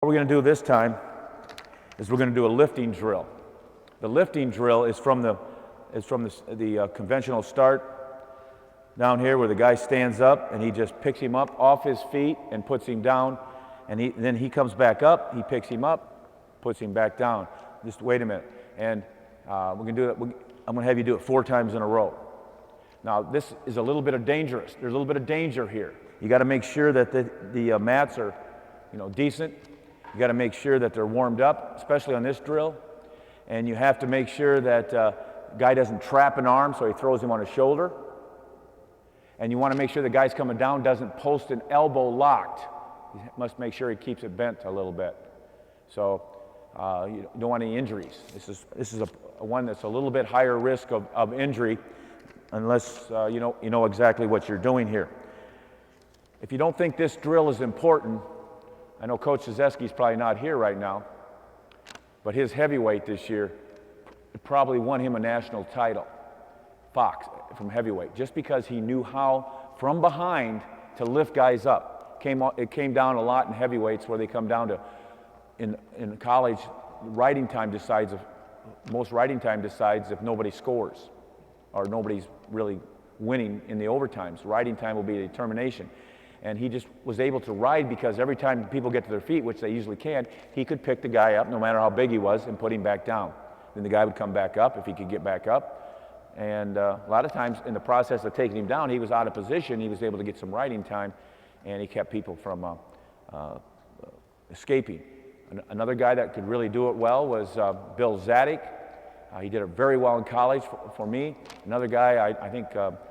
What we're going to do this time is we're going to do a lifting drill. The lifting drill is from the conventional start down here where the guy stands up and he just picks him up off his feet and puts him down, and then he comes back up, he picks him up, puts him back down. Just wait a minute, and we're going to do it. I'm going to have you do it 4 times in a row. Now this is a little bit dangerous. There's a little bit of danger here. You got to make sure that the mats are, decent. You got to make sure that they're warmed up, especially on this drill. And you have to make sure that guy doesn't trap an arm so he throws him on his shoulder. And you want to make sure the guy's coming down doesn't post an elbow locked. You must make sure he keeps it bent a little bit. So you don't want any injuries. This is a one that's a little bit higher risk of injury unless you know exactly what you're doing here. If you don't think this drill is important, I know Coach Zazeski's probably not here right now, but his heavyweight this year probably won him a national title, Fox, from heavyweight, just because he knew how, from behind, to lift guys up. It came down a lot in heavyweights where they come down to, in college, most riding time decides if nobody scores or nobody's really winning in the overtimes. Riding time will be a determination. And he just was able to ride because every time people get to their feet, which they usually can, he could pick the guy up no matter how big he was and put him back down. Then the guy would come back up if he could get back up. And a lot of times in the process of taking him down, he was out of position. He was able to get some riding time, and he kept people from escaping. Another guy that could really do it well was Bill Zadig. He did it very well in college for me. Another guy, I think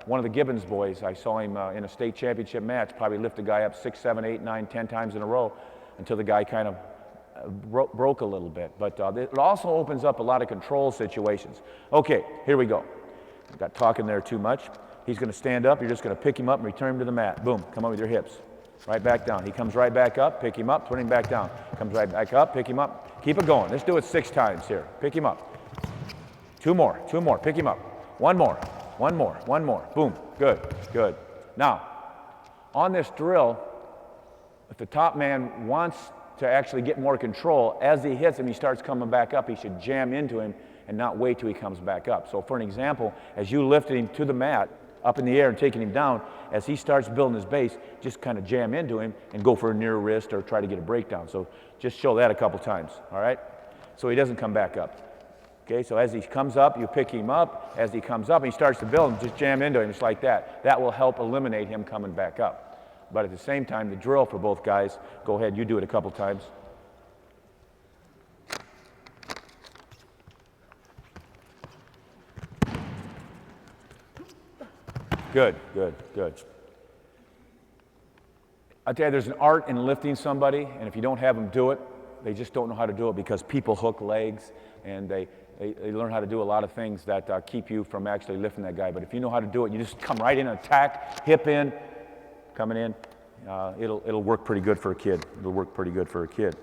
one of the Gibbons boys, I saw him in a state championship match, probably lift a guy up 6, 7, 8, 9, 10 times in a row until the guy kind of broke a little bit. But it also opens up a lot of control situations. Okay, here we go. I got talking there too much. He's going to stand up. You're just going to pick him up and return him to the mat. Boom, come up with your hips. Right back down. He comes right back up, pick him up, put him back down. Comes right back up, pick him up. Keep it going. Let's do it 6 times here. Pick him up. 2 more, pick him up. 1 more, 1 more, 1 more. Boom, good, good. Now, on this drill, if the top man wants to actually get more control, as he hits him, he starts coming back up, he should jam into him and not wait till he comes back up. So for an example, as you lifted him to the mat, up in the air and taking him down, as he starts building his base, just kind of jam into him and go for a near wrist or try to get a breakdown. So just show that a couple times, all right? So he doesn't come back up. Okay, so as he comes up, you pick him up. As he comes up and he starts to build him, just jam into him just like that. That will help eliminate him coming back up. But at the same time, the drill for both guys, go ahead, you do it a couple times. Good, good, good. I tell you, there's an art in lifting somebody, and if you don't have them do it, they just don't know how to do it because people hook legs and they learn how to do a lot of things that keep you from actually lifting that guy. But if you know how to do it, you just come right in and attack, hip in, coming in. It'll work pretty good for a kid. It'll work pretty good for a kid.